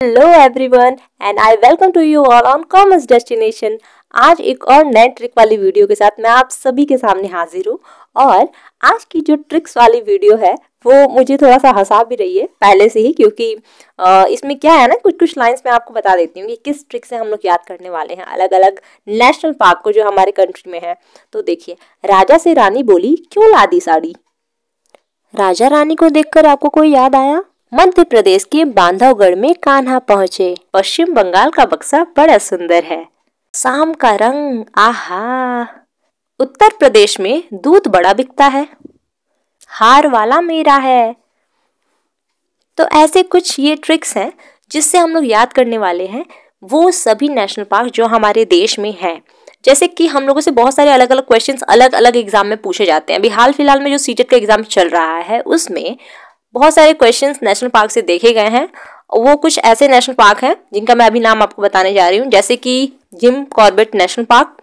Hello everyone and I welcome to you all on commerce destination. आज एक और नए ट्रिक वाली वीडियो के साथ मैं आप सभी के सामने हाजिर हूँ। और आज की जो ट्रिक्स वाली वीडियो है वो मुझे थोड़ा सा हंसा भी रही है पहले से ही, क्योंकि इसमें क्या है ना, कुछ लाइंस मैं आपको बता देती हूँ कि किस ट्रिक से हम लोग याद करने वाले हैं अलग अलग नेशनल पार्क को जो हमारे कंट्री में है। तो देखिए, राजा से रानी बोली, क्यों लादी साड़ी। राजा रानी को देखकर आपको कोई याद आया? मध्य प्रदेश के बांधवगढ़ में कान्हा पहुँचे। पश्चिम बंगाल का बक्सा बड़ा सुंदर है। शाम का रंग, आहा। उत्तर प्रदेश में दूध बड़ा बिकता है। हार वाला मेरा है। तो ऐसे कुछ ये ट्रिक्स हैं जिससे हम लोग याद करने वाले हैं वो सभी नेशनल पार्क जो हमारे देश में हैं। जैसे कि हम लोगों से बहुत सारे अलग अलग क्वेश्चंस अलग अलग एग्जाम में पूछे जाते हैं। अभी हाल फिलहाल में जो सीटेट का एग्जाम चल रहा है उसमें बहुत सारे क्वेश्चंस नेशनल पार्क से देखे गए हैं। वो कुछ ऐसे नेशनल पार्क हैं जिनका मैं अभी नाम आपको बताने जा रही हूँ, जैसे कि Jim Corbett national park,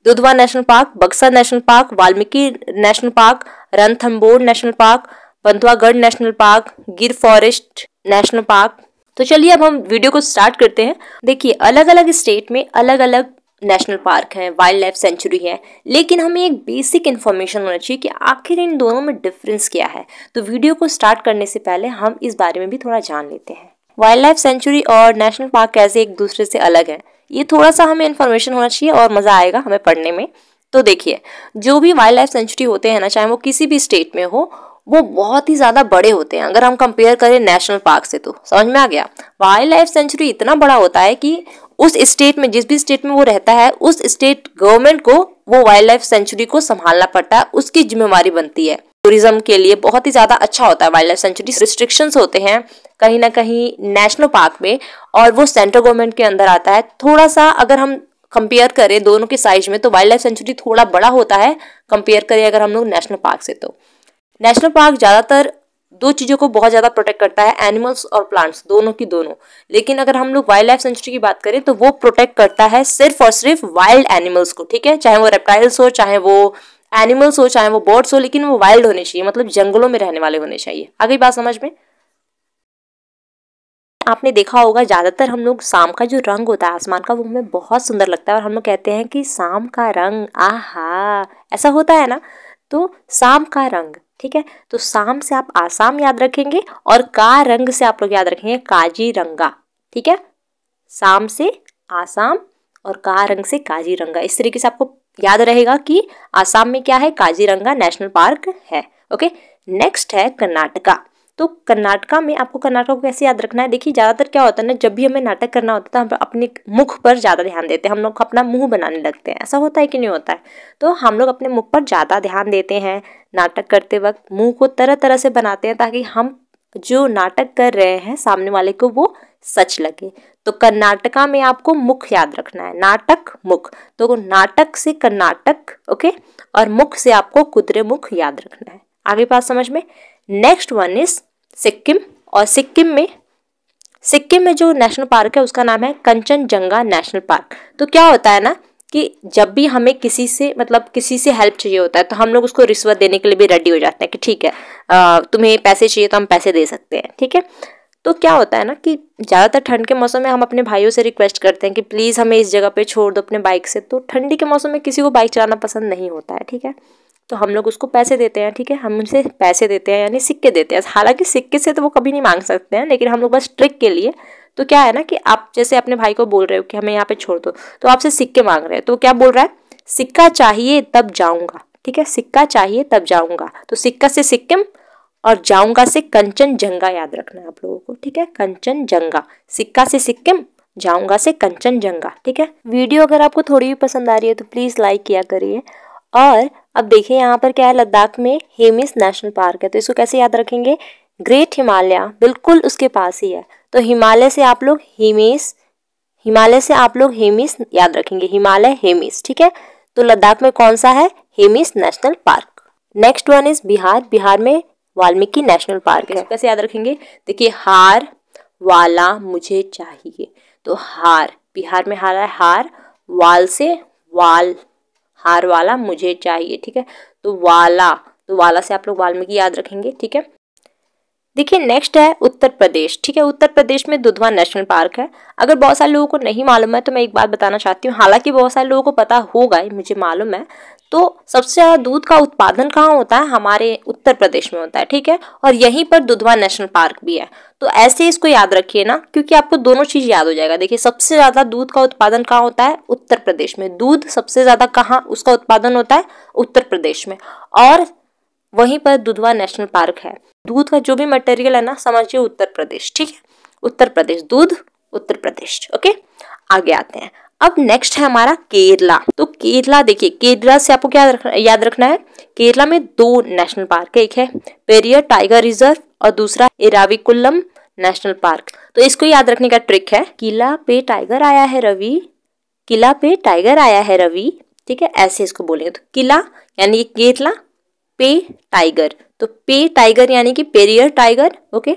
Dudhwa national park, Buxar national park, Valmiki national park, Ranthambore national park, Bandhavgarh national park, Gir forest national park. तो चलिए अब हम वीडियो को स्टार्ट करते हैं। देखिए, अलग अलग स्टेट में अलग अलग नेशनल पार्क है, वाइल्ड लाइफ सेंचुरी है, लेकिन हमें एक बेसिक इन्फॉर्मेशन होना चाहिए कि आखिर इन दोनों में डिफरेंस क्या है। तो वीडियो को स्टार्ट करने से पहले हम इस बारे में भी थोड़ा जान लेते हैं। वाइल्ड लाइफ सेंचुरी और नेशनल पार्क कैसे एक दूसरे से अलग है, ये थोड़ा सा हमें इन्फॉर्मेशन होना चाहिए और मजा आएगा हमें पढ़ने में। तो देखिए, जो भी वाइल्ड लाइफ सेंचुरी होते हैं ना, चाहे वो किसी भी स्टेट में हो, वो बहुत ही ज्यादा बड़े होते हैं अगर हम कंपेयर करें नेशनल पार्क से। तो समझ में आ गया, वाइल्ड लाइफ सेंचुरी इतना बड़ा होता है कि उस स्टेट में, जिस भी स्टेट में वो रहता है, उस स्टेट गवर्नमेंट को वो वाइल्ड लाइफ सेंचुरी को संभालना पड़ता है, उसकी जिम्मेवारी बनती है। टूरिज्म के लिए बहुत ही ज्यादा अच्छा होता है वाइल्ड लाइफ सेंचुरी। रिस्ट्रिक्शंस होते हैं कहीं ना कहीं नेशनल पार्क में, और वो सेंट्रल गवर्नमेंट के अंदर आता है। थोड़ा सा अगर हम कंपेयर करें दोनों के साइज में, तो वाइल्ड लाइफ सेंचुरी थोड़ा बड़ा होता है कंपेयर करें अगर हम लोग नेशनल पार्क से। तो नेशनल पार्क ज्यादातर दो चीजों को बहुत ज्यादा प्रोटेक्ट करता है, एनिमल्स और प्लांट्स, दोनों की दोनों। लेकिन अगर हम लोग वाइल्ड लाइफ सेंचुरी की बात करें तो वो प्रोटेक्ट करता है सिर्फ और सिर्फ वाइल्ड एनिमल्स को, ठीक है। चाहे वो रेप्टाइल्स हो, चाहे वो एनिमल्स हो, चाहे वो बर्ड्स हो, लेकिन वो वाइल्ड होने चाहिए, मतलब जंगलों में रहने वाले होने चाहिए। आ गई बात समझ में? आपने देखा होगा ज्यादातर हम लोग शाम का जो रंग होता है आसमान का, वो हमें बहुत सुंदर लगता है और हम लोग कहते हैं कि शाम का रंग, आहा, ऐसा होता है ना। तो शाम का रंग, ठीक है। तो शाम से आप आसाम याद रखेंगे और का रंग से आप लोग याद रखेंगे काजीरंगा, ठीक है। शाम से आसाम और का रंग से काजीरंगा, इस तरीके से आपको याद रहेगा कि आसाम में क्या है, काजीरंगा नेशनल पार्क है। ओके, नेक्स्ट है कर्नाटका। तो कर्नाटका में आपको कर्नाटका को कैसे याद रखना है? देखिए, ज्यादातर क्या होता है ना, जब भी हमें नाटक करना होता है तो हम अपने मुख पर ज्यादा ध्यान देते हैं, हम लोग अपना मुंह बनाने लगते हैं। ऐसा होता है कि नहीं होता है? तो हम लोग अपने मुख पर ज्यादा ध्यान देते हैं नाटक करते वक्त, मुंह को तरह तरह से बनाते हैं ताकि हम जो नाटक कर रहे हैं सामने वाले को वो सच लगे। तो कर्नाटका में आपको मुख याद रखना है, नाटक मुख। तो नाटक से कर्नाटक, ओके, और मुख से आपको कुद्रेमुख याद रखना है। आगे बात समझ में? Next one is Sikkim. और सिक्किम में जो नेशनल पार्क है उसका नाम है कंचनजंगा नेशनल पार्क। तो क्या होता है ना कि जब भी हमें किसी से, मतलब किसी से हेल्प चाहिए होता है, तो हम लोग उसको रिश्वत देने के लिए भी रेडी हो जाते हैं कि ठीक है, तुम्हें पैसे चाहिए तो हम पैसे दे सकते हैं, ठीक है। तो क्या होता है ना कि ज़्यादातर ठंड के मौसम में हम अपने भाइयों से रिक्वेस्ट करते हैं कि प्लीज़ हमें इस जगह पे छोड़ दो अपने बाइक से। तो ठंडी के मौसम में किसी को बाइक चलाना पसंद नहीं होता है, ठीक है। तो हम लोग उसको पैसे देते हैं, ठीक है, हम उनसे पैसे देते हैं, यानी सिक्के देते हैं। हालांकि सिक्के से तो वो कभी नहीं मांग सकते हैं, लेकिन हम लोग बस ट्रिक के लिए। तो क्या है ना कि आप जैसे अपने भाई को बोल रहे हो कि हमें यहाँ पे छोड़ दो, तो आपसे सिक्के मांग रहे हैं, तो क्या बोल रहा है, सिक्का चाहिए तब जाऊंगा, ठीक है, सिक्का चाहिए तब जाऊंगा। तो सिक्का से सिक्किम और जाऊंगा से कंचनजंगा याद रखना है आप लोगों को, ठीक है, कंचनजंगा। सिक्का से सिक्किम, जाऊंगा से कंचनजंगा, ठीक है। वीडियो अगर आपको थोड़ी भी पसंद आ रही है तो प्लीज लाइक किया करिए। और अब देखिए यहाँ पर क्या है, लद्दाख में हेमिस नेशनल पार्क है। तो इसको कैसे याद रखेंगे? ग्रेट हिमालय बिल्कुल उसके पास ही है। तो हिमालय से आप लोग हेमिस, हिमालय से आप लोग हेमिस याद रखेंगे, हिमालय हेमिस, ठीक है। तो लद्दाख में कौन सा है? Hemis national park. Next one is Bihar. Bihar में वाल्मीकि नेशनल पार्क है। कैसे याद रखेंगे? देखिए, हार वाला मुझे चाहिए। तो हार, बिहार में हार है, हार, वाल से वाल, हार वाला मुझे चाहिए, ठीक है। तो वाला, तो वाला से आप लोग वाल्मीकि याद रखेंगे, ठीक है। देखिए नेक्स्ट है उत्तर प्रदेश। ठीक है, उत्तर प्रदेश में दुधवा नेशनल पार्क है। अगर बहुत सारे लोगों को नहीं मालूम है तो मैं एक बात बताना चाहती हूँ, हालांकि बहुत सारे लोगों को पता होगा, मुझे मालूम है। तो सबसे ज्यादा दूध का उत्पादन कहाँ होता है? हमारे उत्तर प्रदेश में होता है। ठीक है, और यहीं पर दुधवा नेशनल पार्क भी है। तो ऐसे इसको याद रखिए ना, क्योंकि आपको दोनों चीज याद हो जाएगा। देखिए सबसे ज्यादा दूध का उत्पादन कहाँ होता है? उत्तर प्रदेश में। दूध सबसे ज्यादा कहाँ उसका उत्पादन होता है? उत्तर प्रदेश में। और वहीं पर दुधवा नेशनल पार्क है। दूध का जो भी मटेरियल है ना, समझिए उत्तर प्रदेश। ठीक है, उत्तर प्रदेश, दूध उत्तर प्रदेश। ओके, आगे आते हैं। अब नेक्स्ट है हमारा केरला। तो केरला, देखिए केरला से आपको क्या याद रखना है? केरला में 2 नेशनल पार्क है, एक है पेरियर टाइगर रिजर्व और दूसरा इराविकुलम नेशनल पार्क। तो इसको याद रखने का ट्रिक है, किला पे टाइगर आया है रवि, किला पे टाइगर आया है रवि। ठीक है, ऐसे इसको बोलेंगे। तो किला यानी केरला, पे टाइगर, तो पे टाइगर यानी कि पेरियर टाइगर। ओके,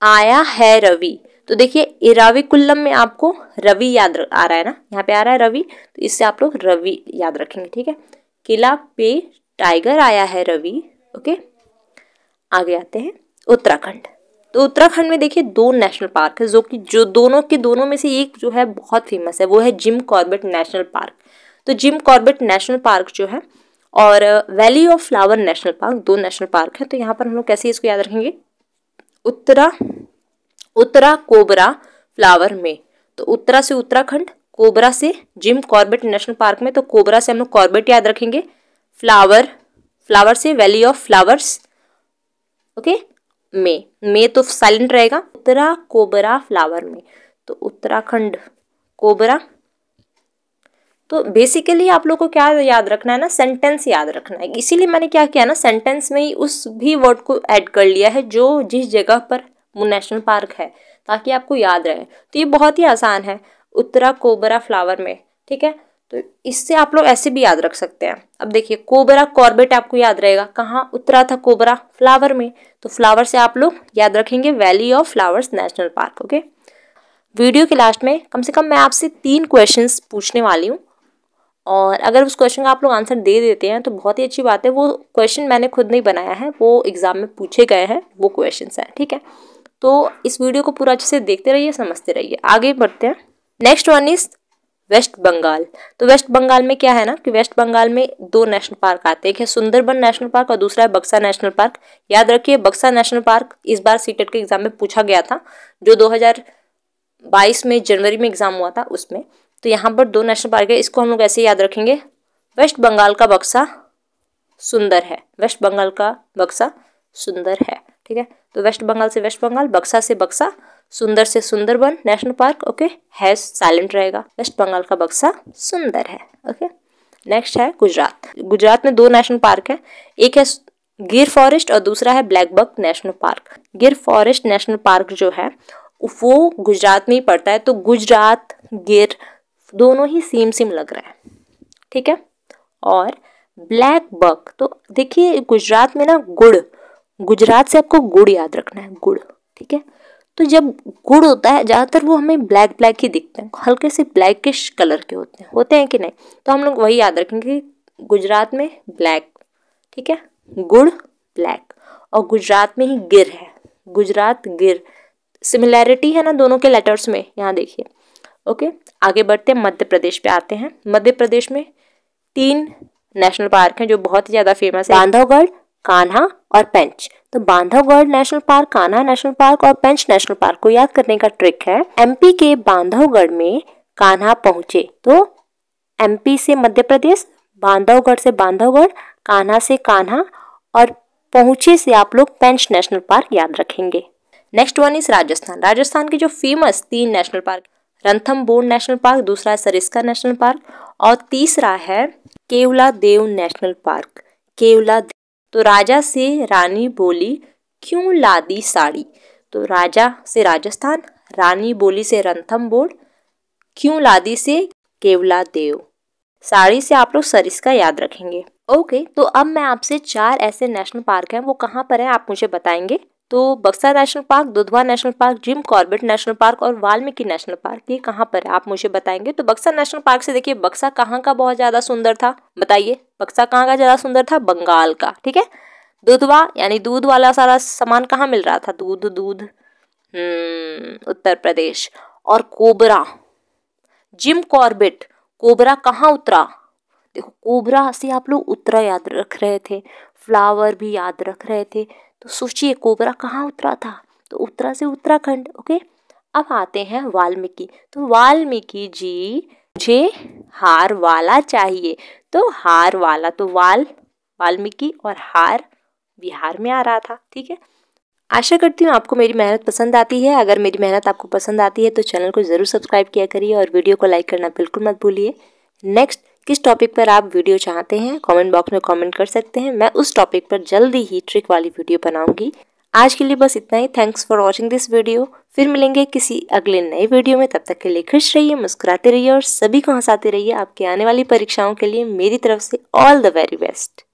आया है रवि, तो देखिए इराविकुलम में आपको रवि याद आ रहा है ना, यहाँ पे आ रहा है रवि, तो इससे आप लोग रवि याद रखेंगे। ठीक है, किला पे टाइगर आया है रवि। ओके, आगे आते हैं उत्तराखंड। तो उत्तराखंड में देखिए 2 नेशनल पार्क है, जो दोनों में से एक जो है बहुत फेमस है, वो है जिम कॉर्बेट नेशनल पार्क। तो जिम कॉर्बेट नेशनल पार्क जो है और valley of flower national park, 2 national park है। तो यहाँ पर हम लोग कैसे इसको याद रखेंगे? उत्तरा कोबरा फ्लावर में, तो उत्तरा से उत्तराखंड, कोबरा से जिम कॉर्बेट नेशनल पार्क में। तो कोबरा से हम लोग कॉर्बेट याद रखेंगे, फ्लावर से वैली ऑफ फ्लावर्स। ओके, में तो साइलेंट रहेगा, उत्तरा कोबरा फ्लावर में, तो उत्तराखंड कोबरा। तो बेसिकली आप लोग को क्या याद रखना है ना, सेंटेंस याद रखना है। इसीलिए मैंने क्या किया ना, सेंटेंस में ही उस भी वर्ड को ऐड कर लिया है जो जिस जगह पर वो नेशनल पार्क है, ताकि आपको याद रहे। तो ये बहुत ही आसान है, उत्तरा कोबरा फ्लावर में। ठीक है, तो इससे आप लोग ऐसे भी याद रख सकते हैं। अब देखिए कोबरा कॉर्बेट आपको याद रहेगा, कहाँ उतरा था कोबरा? फ्लावर में, तो फ्लावर से आप लोग याद रखेंगे valley of flowers national park. Okay, video के लास्ट में कम से कम मैं आपसे 3 क्वेश्चंस पूछने वाली हूँ, और अगर उस क्वेश्चन का आप लोग आंसर दे देते हैं तो बहुत ही अच्छी बात है। वो क्वेश्चन मैंने खुद नहीं बनाया है, वो एग्जाम में पूछे गए हैं वो क्वेश्चंस हैं। ठीक है, तो इस वीडियो को पूरा अच्छे से देखते रहिए, समझते रहिए। आगे बढ़ते हैं। Next one is West Bengal. तो वेस्ट बंगाल में क्या है ना कि वेस्ट बंगाल में 2 नेशनल पार्क आते हैं, एक है सुंदरबन नेशनल पार्क और दूसरा है बक्सा नेशनल पार्क। याद रखिए बक्सा नेशनल पार्क इस बार सीटेट के एग्जाम में पूछा गया था, जो 2022 में जनवरी में एग्जाम हुआ था उसमें। तो यहाँ पर 2 नेशनल पार्क है, इसको हम लोग ऐसे याद रखेंगे, वेस्ट बंगाल का बक्सा सुंदर है, वेस्ट बंगाल का बक्सा सुंदर है। ठीक है, तो वेस्ट बंगाल से वेस्ट बंगाल, बक्सा से बक्सा, सुंदर से सुंदरबन नेशनल पार्क। ओके, है साइलेंट रहेगा, वेस्ट बंगाल का बक्सा सुंदर है। ओके, नेक्स्ट है गुजरात। गुजरात में 2 नेशनल पार्क है, एक है गिर फॉरेस्ट और दूसरा है black buck national park. Gir forest national park जो है वो गुजरात में ही पड़ता है, तो गुजरात गिर दोनों ही सेम लग रहा है। ठीक है, और ब्लैक बक, तो देखिए गुजरात में ना गुड़, गुजरात से आपको गुड़ याद रखना है, गुड़। ठीक है, तो जब गुड़ होता है ज़्यादातर वो हमें ब्लैक ही दिखते हैं, हल्के से ब्लैकिश कलर के होते हैं कि नहीं? तो हम लोग वही याद रखेंगे, गुजरात में ब्लैक। ठीक है, गुड़ ब्लैक, और गुजरात में ही गिर है, गुजरात गिर। सिमिलैरिटी है ना दोनों के लेटर्स में, यहाँ देखिए। ओके, आगे बढ़ते हैं, मध्य प्रदेश पे आते हैं। मध्य प्रदेश में 3 नेशनल पार्क हैं जो बहुत ही ज़्यादा फेमस है, बांधवगढ़, कान्हा और पेंच। तो Bandhavgarh national park, Kanha national park और पेंच नेशनल पार्क को याद करने का ट्रिक है, एमपी के बांधवगढ़ में कान्हा पहुंचे, तो एमपी से मध्य प्रदेश, बांधवगढ़ से बांधवगढ़, कान्हा से कान्हा और पहुंचे से आप लोग पेंच नेशनल पार्क याद रखेंगे। Next one is Rajasthan. Rajasthan के जो famous 3 national park, Ranthambore national park, दूसरा है सरिस्का नेशनल पार्क और तीसरा है केवलादेव नेशनल पार्क। केवलादेव, तो राजा से रानी बोली क्यों लादी साड़ी, तो राजा से राजस्थान, रानी बोली से रणथंभौर, क्यों लादी से केवलादेव, साड़ी से आप लोग सरिस्का याद रखेंगे। ओके, तो अब मैं आपसे 4 ऐसे नेशनल पार्क हैं, वो कहाँ पर है आप मुझे बताएंगे। तो बक्सा national park, Dudhwa national park, gym Corbett national park और वाल्मीकि नेशनल पार्क, ये कहाँ पर है आप मुझे बताएंगे। तो बक्सा नेशनल पार्क से देखिए, बक्सा कहाँ का बहुत ज़्यादा सुंदर था, बताइए बक्सा कहाँ का ज़्यादा सुंदर था? बंगाल का। ठीक है, दुधवा यानी दूध वाला सारा सामान कहाँ मिल रहा था? दूध दूध, उत्तर प्रदेश। और कोबरा, जिम कॉर्बेट, कोबरा कहाँ उतरा? देखो कोबरा से आप लोग उत्तरा याद रख रहे थे, फ्लावर भी याद रख रहे थे, तो सोचिए कोबरा कहाँ उतरा था? तो उत्तरा से उत्तराखंड। ओके, अब आते हैं वाल्मीकि। तो वाल्मीकि जी, मुझे हार वाला चाहिए, तो हार वाला, तो वाल्मीकि और हार बिहार में आ रहा था। ठीक है, आशा करती हूँ आपको मेरी मेहनत पसंद आती है। अगर मेरी मेहनत आपको पसंद आती है तो चैनल को ज़रूर सब्सक्राइब किया करिए और वीडियो को लाइक करना बिल्कुल मत भूलिए। नेक्स्ट किस टॉपिक पर आप वीडियो चाहते हैं कमेंट बॉक्स में कमेंट कर सकते हैं। मैं उस टॉपिक पर जल्दी ही ट्रिक वाली वीडियो बनाऊंगी। आज के लिए बस इतना ही। Thanks for watching this video. फिर मिलेंगे किसी अगले नए वीडियो में। तब तक के लिए खुश रहिए, मुस्कुराते रहिए और सभी को हंसाते रहिए। आपकी आने वाली परीक्षाओं के लिए मेरी तरफ से ऑल द वेरी बेस्ट।